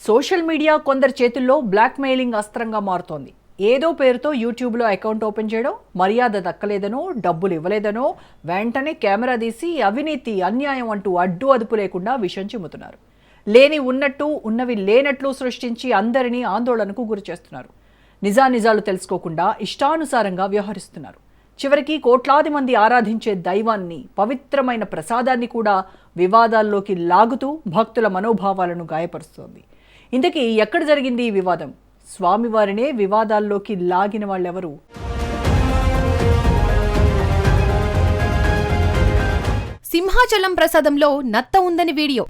Social media కొందరి చేతుల్లో black mailing అస్త్రంగా మారుతోంది. ఏదో పేరుతో యూట్యూబ్లో అకౌంట్ ఓపెన్ చేయడం, మర్యాద దక్కలేదనో, డబ్బులు ఇవ్వలేదనో వెంటనే కెమెరా తీసి అవినీతి, అన్యాయం అంటూ అడ్డు అదుపు లేకుండా విషం చిమ్ముతున్నారు. లేని ఉన్నట్టు, ఉన్నవి లేనట్లు సృష్టించి అందరినీ ఆందోళనకు గురి చేస్తున్నారు. నిజానిజాలు తెలుసుకోకుండా ఇష్టానుసారంగా వ్యవహరిస్తున్నారు. చివరికి కోట్లాది మంది ఆరాధించే దైవాన్ని, పవిత్రమైన ప్రసాదాన్ని కూడా వివాదాల్లోకి లాగుతూ భక్తుల మనోభావాలను గాయపరుస్తోంది. ఇంతకీ ఎక్కడ జరిగింది ఈ వివాదం? స్వామివారినే వివాదాల్లోకి లాగిన వాళ్ళెవరు? సింహాచలం ప్రసాదంలో నత్త ఉందని వీడియో.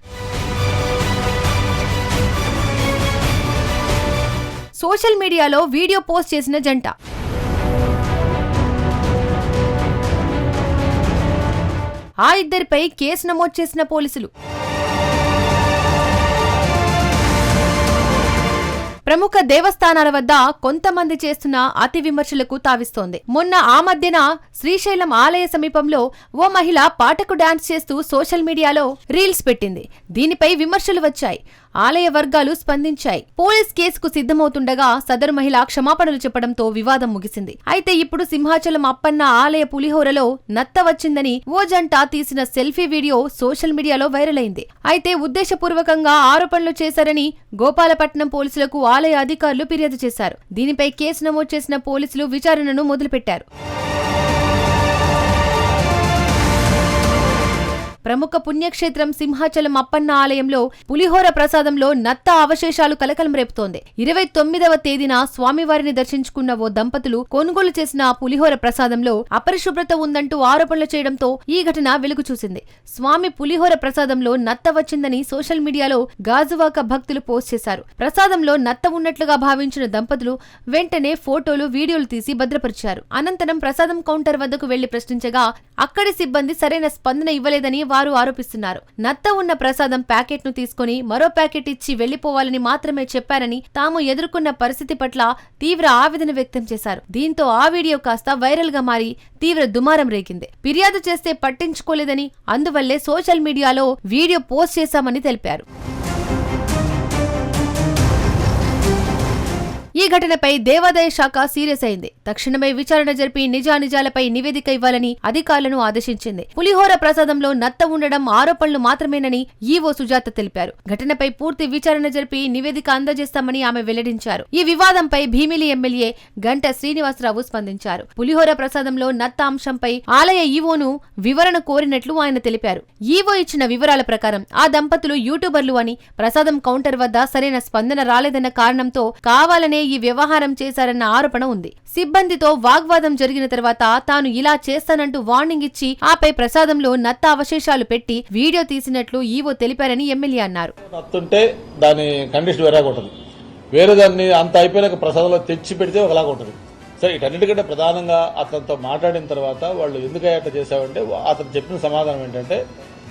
సోషల్ మీడియాలో వీడియో పోస్ట్ చేసిన జంట. ఆ ఇద్దరిపై కేసు నమోదు చేసిన పోలీసులు. ప్రముఖ దేవస్థానాల వద్ద కొంతమంది చేస్తున్న అతి విమర్శలకు తావిస్తోంది. మొన్న ఆ మధ్యన శ్రీశైలం ఆలయ సమీపంలో ఓ మహిళ పాటకు డాన్స్ చేస్తూ సోషల్ మీడియాలో రీల్స్ పెట్టింది. దీనిపై విమర్శలు వచ్చాయి. ఆలయ వర్గాలు స్పందించాయి. పోలీస్ కేసుకు సిద్ధమవుతుండగా సదరు మహిళ క్షమాపణలు చెప్పడంతో వివాదం ముగిసింది. అయితే ఇప్పుడు సింహాచలం అప్పన్న ఆలయ పులిహోరలో నత్త వచ్చిందని ఓ జంట తీసిన సెల్ఫీ వీడియో సోషల్ మీడియాలో వైరల్ అయింది. అయితే ఉద్దేశపూర్వకంగా ఆరోపణలు చేశారని గోపాలపట్నం పోలీసులకు ఆలయ అధికారులు ఫిర్యాదు చేశారు. దీనిపై కేసు నమోదు చేసిన పోలీసులు విచారణను మొదలుపెట్టారు. ప్రముఖ పుణ్యక్షేత్రం సింహాచలం అప్పన్న ఆలయంలో పులిహోర ప్రసాదంలో నత్త అవశేషాలు కలకలం రేపుతోంది. 29వ తేదీన స్వామివారిని దర్శించుకున్న ఓ దంపతులు కొనుగోలు చేసిన పులిహోర ప్రసాదంలో అపరిశుభ్రత ఉందంటూ ఆరోపణలు చేయడంతో ఈ ఘటన వెలుగు చూసింది. స్వామి పులిహోర ప్రసాదంలో నత్త వచ్చిందని సోషల్ మీడియాలో గాజువాక భక్తులు పోస్ట్ చేశారు. ప్రసాదంలో నత్త ఉన్నట్లుగా భావించిన దంపతులు వెంటనే ఫోటోలు, వీడియోలు తీసి భద్రపరిచారు. అనంతరం ప్రసాదం కౌంటర్ వద్దకు వెళ్లి ప్రశ్నించగా అక్కడి సిబ్బంది సరైన స్పందన ఇవ్వలేదని వారు ఆరోపిస్తున్నారు. నత్త ఉన్న ప్రసాదం ప్యాకెట్ ను తీసుకుని మరో ప్యాకెట్ ఇచ్చి వెళ్లిపోవాలని మాత్రమే చెప్పారని, తాము ఎదుర్కొన్న పరిస్థితి పట్ల తీవ్ర ఆవేదన వ్యక్తం చేశారు. దీంతో ఆ వీడియో కాస్త వైరల్ గా మారి తీవ్ర దుమారం రేగింది. ఫిర్యాదు చేస్తే పట్టించుకోలేదని, అందువల్లే సోషల్ మీడియాలో వీడియో పోస్ట్ చేశామని తెలిపారు. ఈ ఘటనపై దేవాదాయ శాఖ సీరియస్ అయింది. తక్షణమే విచారణ జరిపి నిజానిజాలపై నివేదిక ఇవ్వాలని అధికారులను ఆదేశించింది. పులిహోర ప్రసాదంలో నత్త ఉండడం ఆరోపణలు మాత్రమేనని ఈవో సుజాత తెలిపారు. ఘటనపై పూర్తి విచారణ జరిపి నివేదిక అందజేస్తామని ఆమె వెల్లడించారు. ఈ వివాదంపై భీమిలి ఎమ్మెల్యే గంట శ్రీనివాసరావు స్పందించారు. పులిహోర ప్రసాదంలో నత్త అంశంపై ఆలయ ఈవోను వివరణ కోరినట్లు ఆయన తెలిపారు. ఈవో ఇచ్చిన వివరాల ప్రకారం ఆ దంపతులు యూట్యూబర్లు అని, ప్రసాదం కౌంటర్ వద్ద సరైన స్పందన రాలేదన్న కారణంతో కావాలనే ఈ వ్యవహారం చేశారన్న ఆరోపణ ఉంది. సిబ్బందితో వాగ్వాదం జరిగిన తర్వాత తాను ఇలా చేస్తానంటూ వార్నింగ్ ఇచ్చి ఆపై ప్రసాదంలో నత్త అవశేషాలు పెట్టి వీడియో తీసినట్లు ఈవో తెలిపారని ఎమ్మెల్యే అన్నారు. దాని కండిషన్ వేరే దాన్ని అంత అయిపోయినాక ప్రసాదంలో తెచ్చి పెడితే ఒకలాగా ఉంటుంది. సరే, ఇటన్నిటికంటే ప్రధానంగా అతనితో మాట్లాడిన తర్వాత వాళ్ళు ఎందుకు అట్లా చేశావంటే, అతను చెప్పిన సమాధానం ఏంటంటే,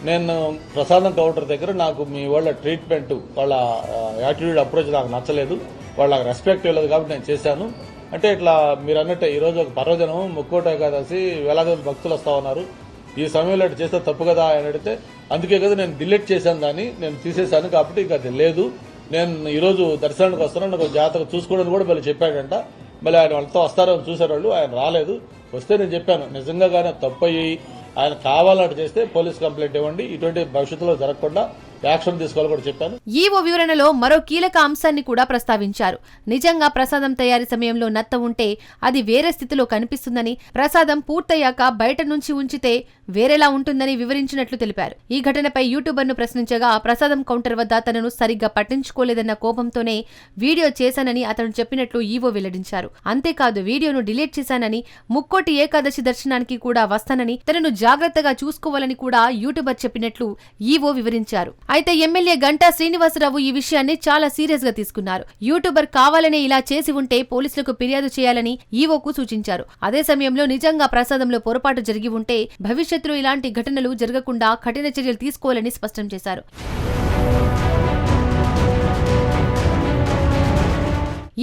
నేను ప్రసాదం కౌంటర్ దగ్గర నాకు మీ వాళ్ళ ట్రీట్మెంట్, వాళ్ళ యాటిట్యూడ్, అప్రోచ్ నాకు నచ్చలేదు, వాళ్ళకి రెస్పెక్ట్ ఇవ్వలేదు కాబట్టి నేను చేశాను. అంటే ఇట్లా మీరు అన్నట్టే ఈరోజు ఒక పర్వదినం, ముక్కోట ఏకాదశి, వేలాది భక్తులు వస్తా ఉన్నారు, ఈ సమయంలో ఇట్లా చేస్తే తప్పు కదా అని అడిగితే, అందుకే కదా నేను డిలీట్ చేశాను, దాన్ని నేను తీసేశాను, కాబట్టి ఇంకా అది లేదు, నేను ఈరోజు దర్శనానికి వస్తాను, నాకు జాతకం చూసుకోవడానికి కూడా మళ్ళీ చెప్పాడంట. మళ్ళీ ఆయన వాళ్ళతో వస్తారని చూసారు వాళ్ళు, ఆయన రాలేదు. వస్తే నేను చెప్పాను, నిజంగా కానీ తప్పు అయ్యి ఆయన కావాలంటే చేస్తే పోలీస్ కంప్లైంట్ ఇవ్వండి, ఇటువంటి భవిష్యత్తులో జరగకుండా యాక్షన్ తీసుకోవాలని కూడా చెప్పాను. ఈవో వివరణలో మరో కీలక అంశాన్ని కూడా ప్రస్తావించారు. నిజంగా ప్రసాదం తయారీ సమయంలో నత్త ఉంటే అది వేరే స్థితిలో కనిపిస్తుందని, ప్రసాదం పూర్తయ్యాక బయట నుంచి ఉంచితే వేరేలా ఉంటుందని వివరించినట్లు తెలిపారు. ఈ ఘటనపై యూట్యూబర్ ను ప్రశ్నించగా ప్రసాదం కౌంటర్ వద్ద తనను సరిగ్గా పట్టించుకోలేదన్న కోపంతోనే వీడియో చేశానని అతను చెప్పినట్లు ఈవో వెల్లడించారు. అంతేకాదు, వీడియోను డిలీట్ చేశానని, ముక్కోటి ఏకాదశి దర్శనానికి కూడా వస్తానని, తనను జాగ్రత్తగా చూసుకోవాలని కూడా యూట్యూబర్ చెప్పినట్లు ఈవో వివరించారు. అయితే ఎమ్మెల్యే గంటా శ్రీనివాసరావు ఈ విషయాన్ని చాలా సీరియస్ గా తీసుకున్నారు. యూట్యూబర్ కావాలనే ఇలా చేసి ఉంటే పోలీసులకు ఫిర్యాదు చేయాలని ఈవోకు సూచించారు. అదే సమయంలో నిజంగా ప్రసాదంలో పొరపాటు జరిగి ఉంటే భవిష్యత్తులో ఇలాంటి ఘటనలు జరగకుండా కఠిన చర్యలు తీసుకోవాలని స్పష్టం చేశారు.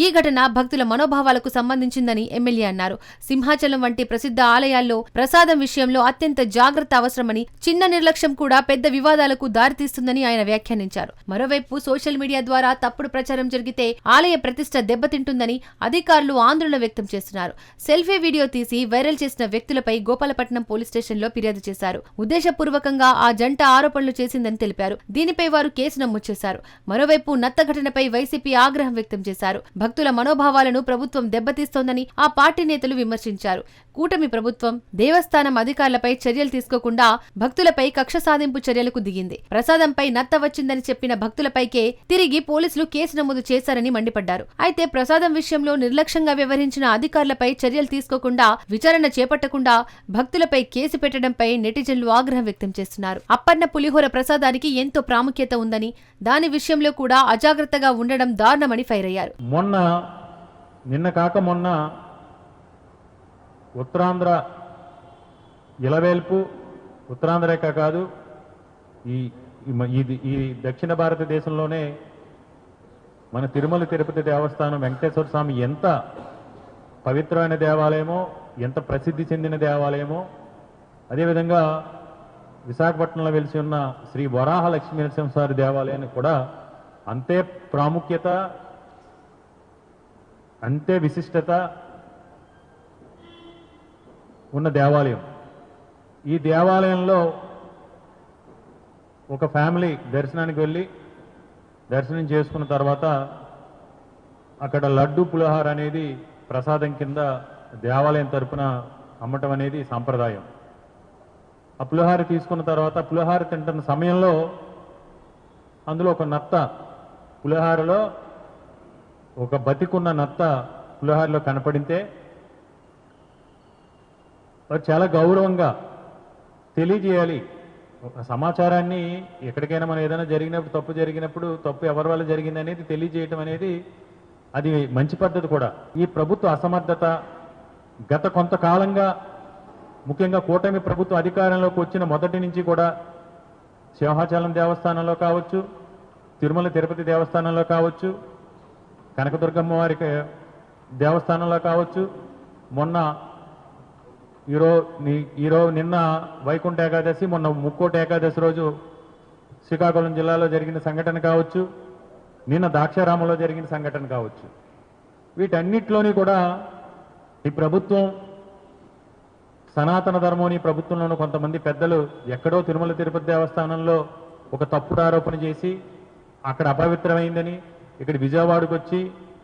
ఈ ఘటన భక్తుల మనోభావాలకు సంబంధించిందని ఎమ్మెల్యే అన్నారు. సింహాచలం వంటి ప్రసిద్ధ ఆలయాల్లో ప్రసాదం విషయంలో అత్యంత జాగ్రత్త అవసరమని, చిన్న నిర్లక్ష్యం కూడా పెద్ద వివాదాలకు దారితీస్తుందని ఆయన వ్యాఖ్యానించారు. మరోవైపు సోషల్ మీడియా ద్వారా తప్పుడు ప్రచారం జరిగితే ఆలయ ప్రతిష్ట దెబ్బతింటుందని అధికారులు ఆందోళన వ్యక్తం చేస్తున్నారు. సెల్ఫీ వీడియో తీసి వైరల్ చేసిన వ్యక్తులపై గోపాలపట్నం పోలీస్ స్టేషన్లో ఫిర్యాదు చేశారు. ఉద్దేశపూర్వకంగా ఆ జంట ఆరోపణలు చేసిందని తెలిపారు. దీనిపై వారు కేసు నమోదు చేశారు. మరోవైపు నత్త ఘటనపై వైసీపీ ఆగ్రహం వ్యక్తం చేశారు. భక్తుల మనోభావాలను ప్రభుత్వం దెబ్బతీస్తోందని ఆ పార్టీ నేతలు విమర్శించారు. కూటమి ప్రభుత్వం దేవస్థానం అధికారులపై చర్యలు తీసుకోకుండా భక్తులపై కక్ష సాధింపు చర్యలకు దిగింది. ప్రసాదంపై నత్త వచ్చిందని చెప్పిన భక్తులపైకే తిరిగి పోలీసులు కేసు నమోదు చేశారని మండిపడ్డారు. అయితే ప్రసాదం విషయంలో నిర్లక్ష్యంగా వ్యవహరించిన అధికారులపై చర్యలు తీసుకోకుండా, విచారణ చేపట్టకుండా భక్తులపై కేసు పెట్టడంపై నెటిజన్లు ఆగ్రహం వ్యక్తం చేస్తున్నారు. అప్పన్న పులిహోర ప్రసాదానికి ఎంతో ప్రాముఖ్యత ఉందని, దాని విషయంలో కూడా అజాగ్రత్తగా ఉండడం దారుణమని ఫైర్ అయ్యారు. నిన్న కాక మొన్న ఉత్తరాంధ్ర ఇలవేల్పు, ఉత్తరాంధ్రేక కాదు, ఈ దక్షిణ భారతదేశంలోనే మన తిరుమల తిరుపతి దేవస్థానం వెంకటేశ్వర స్వామి ఎంత పవిత్రమైన దేవాలయమో, ఎంత ప్రసిద్ధి చెందిన దేవాలయమో, అదేవిధంగా విశాఖపట్నంలో వెలిసి ఉన్న శ్రీ వరాహ లక్ష్మీ నరసింహస్వామి దేవాలయానికి కూడా అంతే ప్రాముఖ్యత, అంతే విశిష్టత ఉన్న దేవాలయం. ఈ దేవాలయంలో ఒక ఫ్యామిలీ దర్శనానికి వెళ్ళి దర్శనం చేసుకున్న తర్వాత అక్కడ లడ్డు పులిహోర అనేది ప్రసాదం కింద దేవాలయం తరపున అమ్మటం అనేది సాంప్రదాయం. ఆ పులిహోర తీసుకున్న తర్వాత పులిహోర తింటున్న సమయంలో అందులో ఒక నత్త, పులిహోరలో ఒక బతికున్న నత్త పులిహోరలో కనపడితే చాలా గౌరవంగా తెలియజేయాలి. ఒక సమాచారాన్ని ఎక్కడికైనా మనం ఏదైనా జరిగినప్పుడు, తప్పు జరిగినప్పుడు తప్పు ఎవరి వల్ల జరిగింది అనేది తెలియజేయటం అనేది అది మంచి పద్ధతి కూడా. ఈ ప్రభుత్వ అసమర్థత గత కొంతకాలంగా, ముఖ్యంగా కూటమి ప్రభుత్వం అధికారంలోకి వచ్చిన మొదటి నుంచి కూడా సింహాచలం దేవస్థానంలో కావచ్చు, తిరుమల తిరుపతి దేవస్థానంలో కావచ్చు, కనకదుర్గమ్మ వారి దేవస్థానంలో కావచ్చు, మొన్న నిన్న వైకుంఠ ఏకాదశి, మొన్న ముక్కోటి ఏకాదశి రోజు శ్రీకాకుళం జిల్లాలో జరిగిన సంఘటన కావచ్చు, నిన్న ద్రాక్షారామంలో జరిగిన సంఘటన కావచ్చు, వీటన్నిటిలోని కూడా ఈ ప్రభుత్వం సనాతన ధర్మం, ఈ ప్రభుత్వంలోనూ కొంతమంది పెద్దలు ఎక్కడో తిరుమల తిరుపతి దేవస్థానంలో ఒక తప్పుడు ఆరోపణ చేసి అక్కడ అపవిత్రమైందని ఇక్కడ విజయవాడకు వచ్చి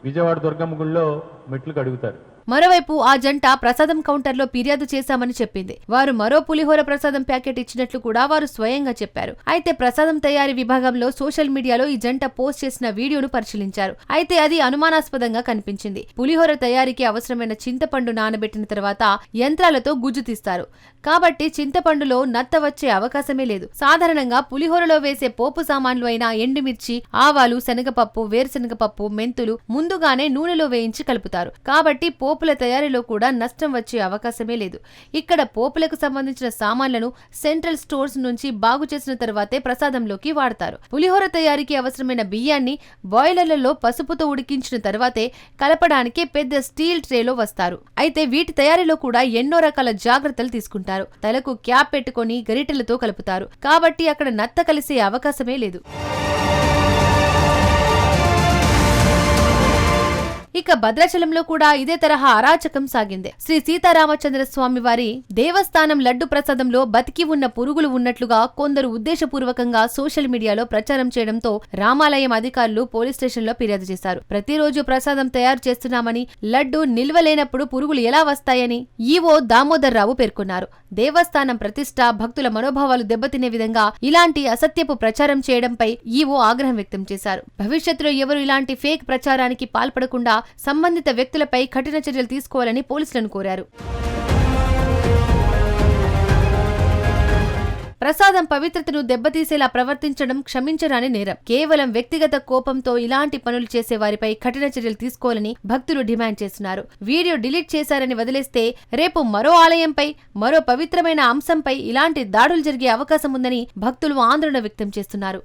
విజయవాడ దుర్గమ్మ గుడిలో మెట్లు కడుగుతారు. మరోవైపు ఆ జంట ప్రసాదం కౌంటర్లో ఫిర్యాదు చేశామని చెప్పింది. వారు మరో పులిహోర ప్రసాదం ప్యాకెట్ ఇచ్చినట్లు కూడా వారు స్వయంగా చెప్పారు. అయితే ప్రసాదం తయారీ విభాగంలో సోషల్ మీడియాలో ఈ జంట పోస్ట్ చేసిన వీడియోను పరిశీలించారు. అయితే అది అనుమానాస్పదంగా కనిపించింది. పులిహోర తయారీకి అవసరమైన చింతపండు నానబెట్టిన తర్వాత యంత్రాలతో గుజ్జు తీస్తారు. కాబట్టి చింతపండులో నత్త వచ్చే అవకాశమే లేదు. సాధారణంగా పులిహోరలో వేసే పోపు సామాన్లు అయిన ఎండుమిర్చి, ఆవాలు, శనగపప్పు, వేరుశనగపప్పు, మెంతులు ముందుగానే నూనెలో వేయించి కలుపుతారు. కాబట్టి పోపుల తయారీలో కూడా నష్టం వచ్చే అవకాశమే లేదు. ఇక్కడ పోపులకు సంబంధించిన సామాన్లను సెంట్రల్ స్టోర్స్ నుంచి బాగు చేసిన తర్వాతే ప్రసాదంలోకి వాడతారు. పులిహోర తయారీకి అవసరమైన బియ్యాన్ని బాయిలర్లలో పసుపుతో ఉడికించిన తర్వాతే కలపడానికి పెద్ద స్టీల్ ట్రేలో వస్తారు. అయితే వీటి తయారీలో కూడా ఎన్నో రకాల జాగ్రత్తలు తీసుకుంటారు. తలకు క్యాప్ పెట్టుకొని గరిటెలతో కలుపుతారు. కాబట్టి అక్కడ నత్త కలిసే అవకాశమే లేదు. ఇక భద్రాచలంలో కూడా ఇదే తరహా అరాచకం సాగింది. శ్రీ సీతారామచంద్ర స్వామి వారి దేవస్థానం లడ్డు ప్రసాదంలో బతికి ఉన్న పురుగులు ఉన్నట్లుగా కొందరు ఉద్దేశపూర్వకంగా సోషల్ మీడియాలో ప్రచారం చేయడంతో రామాలయం అధికారులు పోలీస్ స్టేషన్లో ఫిర్యాదు చేశారు. ప్రతిరోజు ప్రసాదం తయారు చేస్తున్నామని, లడ్డు నిల్వలేనప్పుడు పురుగులు ఎలా వస్తాయని ఈవో దామోదర్ రావు పేర్కొన్నారు. దేవస్థానం ప్రతిష్ట, భక్తుల మనోభావాలు దెబ్బతినే విధంగా ఇలాంటి అసత్యపు ప్రచారం చేయడంపై ఈవో ఆగ్రహం వ్యక్తం చేశారు. భవిష్యత్తులో ఎవరు ఇలాంటి ఫేక్ ప్రచారానికి పాల్పడకుండా సంబంధిత వ్యక్తులపై కఠిన చర్యలు తీసుకోవాలని పోలీసులను కోరారు. ప్రసాదం పవిత్రతను దెబ్బతీసేలా ప్రవర్తించడం క్షమించరాని నేరం. కేవలం వ్యక్తిగత కోపంతో ఇలాంటి పనులు చేసే వారిపై కఠిన చర్యలు తీసుకోవాలని భక్తులు డిమాండ్ చేస్తున్నారు. వీడియో డిలీట్ చేశారని వదిలేస్తే రేపు మరో ఆలయంపై, మరో పవిత్రమైన అంశంపై ఇలాంటి దాడులు జరిగే అవకాశం ఉందని భక్తులు ఆందోళన వ్యక్తం చేస్తున్నారు.